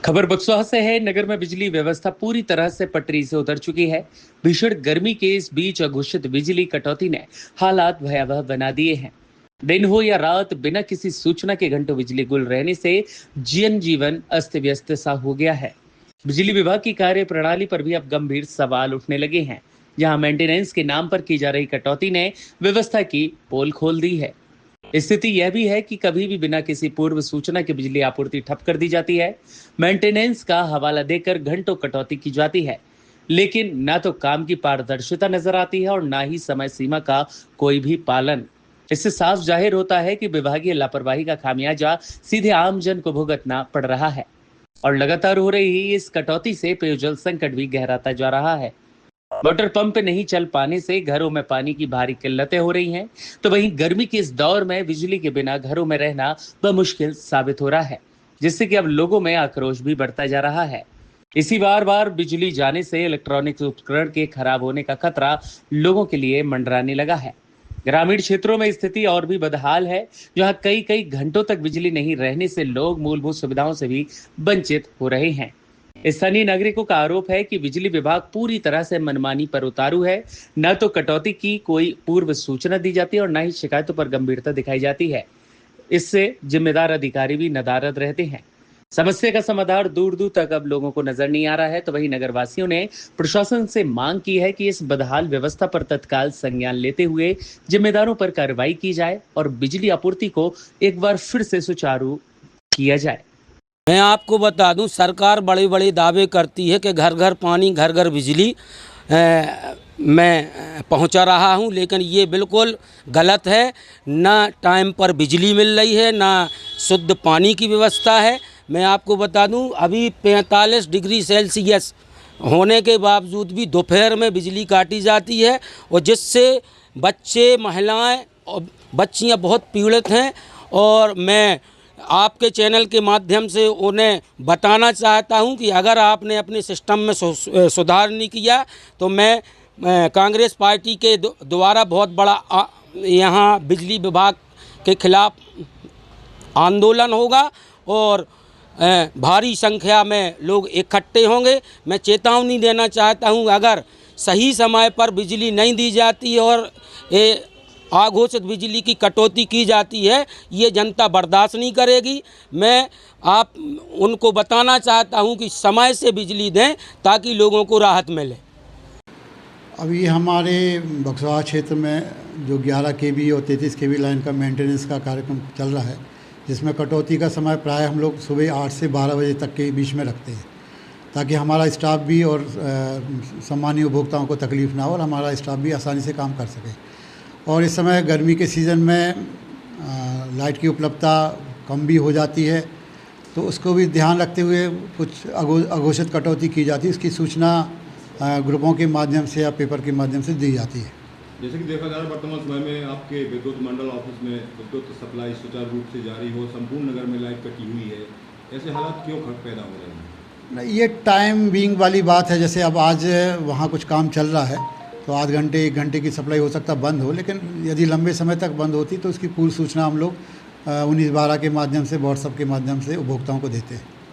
खबर बक्सवा से है। नगर में बिजली व्यवस्था पूरी तरह से पटरी से उतर चुकी है। भीषण गर्मी के इस बीच अघोषित बिजली कटौती ने हालात भयावह बना दिए हैं। दिन हो या रात, बिना किसी सूचना के घंटों बिजली गुल रहने से जनजीवन अस्त व्यस्त सा हो गया है। बिजली विभाग की कार्य प्रणाली पर भी अब गंभीर सवाल उठने लगे हैं। जहां मेंटेनेंस के नाम पर की जा रही कटौती ने व्यवस्था की पोल खोल दी है। स्थिति यह भी है कि कभी भी बिना किसी पूर्व सूचना के बिजली आपूर्ति ठप कर दी जाती है। मेंटेनेंस का हवाला देकर घंटों कटौती की जाती है, लेकिन ना तो काम की पारदर्शिता नजर आती है और ना ही समय सीमा का कोई भी पालन। इससे साफ जाहिर होता है कि विभागीय लापरवाही का खामियाजा सीधे आम जन को भुगतना पड़ रहा है। और लगातार हो रही इस कटौती से पेयजल संकट भी गहराता जा रहा है। वाटर पंप नहीं चल पाने से घरों में पानी की भारी किल्लतें हो रही हैं, तो वहीं गर्मी के इस दौर में बिजली के बिना घरों में रहना मुश्किल साबित हो रहा है, जिससे कि अब लोगों में आक्रोश भी बढ़ता जा रहा है। इसी बार बार बिजली जाने से इलेक्ट्रॉनिक उपकरण के खराब होने का खतरा लोगों के लिए मंडराने लगा है। ग्रामीण क्षेत्रों में स्थिति और भी बदहाल है, जहां कई कई घंटों तक बिजली नहीं रहने से लोग मूलभूत सुविधाओं से भी वंचित हो रहे हैं। स्थानीय नागरिकों का आरोप है कि बिजली विभाग पूरी तरह से मनमानी पर उतारू है। न तो कटौती की कोई पूर्व सूचना दी जाती है और न ही शिकायतों पर गंभीरता दिखाई जाती है। इससे जिम्मेदार अधिकारी भी नदारद रहते हैं। समस्या का समाधान दूर दूर तक अब लोगों को नजर नहीं आ रहा है। तो वहीं नगरवासियों ने प्रशासन से मांग की है कि इस बदहाल व्यवस्था पर तत्काल संज्ञान लेते हुए जिम्मेदारों पर कार्रवाई की जाए और बिजली आपूर्ति को एक बार फिर से सुचारू किया जाए। मैं आपको बता दूं, सरकार बड़े बड़े दावे करती है कि घर घर पानी, घर घर बिजली मैं पहुंचा रहा हूं, लेकिन ये बिल्कुल गलत है। ना टाइम पर बिजली मिल रही है, ना शुद्ध पानी की व्यवस्था है। मैं आपको बता दूं, अभी 45 डिग्री सेल्सियस होने के बावजूद भी दोपहर में बिजली काटी जाती है, और जिससे बच्चे, महिलाएं और बच्चियां बहुत पीड़ित हैं। और मैं आपके चैनल के माध्यम से उन्हें बताना चाहता हूं कि अगर आपने अपने सिस्टम में सुधार नहीं किया तो मैं कांग्रेस पार्टी के द्वारा बहुत बड़ा यहां बिजली विभाग के खिलाफ आंदोलन होगा और भारी संख्या में लोग इकट्ठे होंगे। मैं चेतावनी देना चाहता हूं, अगर सही समय पर बिजली नहीं दी जाती और अघोषित बिजली की कटौती की जाती है, ये जनता बर्दाश्त नहीं करेगी। मैं आप उनको बताना चाहता हूं कि समय से बिजली दें ताकि लोगों को राहत मिले। अभी हमारे बक्सवा क्षेत्र में जो 11 केवी और 33 केवी लाइन का मेंटेनेंस का कार्यक्रम चल रहा है, जिसमें कटौती का समय प्राय हम लोग सुबह 8 से 12 बजे तक के बीच में रखते हैं, ताकि हमारा स्टाफ भी और सामान्य उपभोक्ताओं को तकलीफ़ ना हो और हमारा स्टाफ भी आसानी से काम कर सके। और इस समय गर्मी के सीज़न में लाइट की उपलब्धता कम भी हो जाती है, तो उसको भी ध्यान रखते हुए कुछ अघोषित कटौती की जाती है। इसकी सूचना ग्रुपों के माध्यम से या पेपर के माध्यम से दी जाती है। जैसे कि देखा जा रहा है वर्तमान समय में आपके विद्युत मंडल ऑफिस में विद्युत सप्लाई सुचारू रूप से जारी हो, संपूर्ण नगर में लाइट कटी हुई है, ऐसे हालात क्यों पैदा हो रहे हैं? नहीं, ये टाइम बीइंग वाली बात है। जैसे अब आज वहाँ कुछ काम चल रहा है तो आध घंटे 1 घंटे की सप्लाई हो सकता बंद हो, लेकिन यदि लंबे समय तक बंद होती तो उसकी पूरी सूचना हम लोग 1912 के माध्यम से, व्हाट्सएप के माध्यम से उपभोक्ताओं को देते हैं।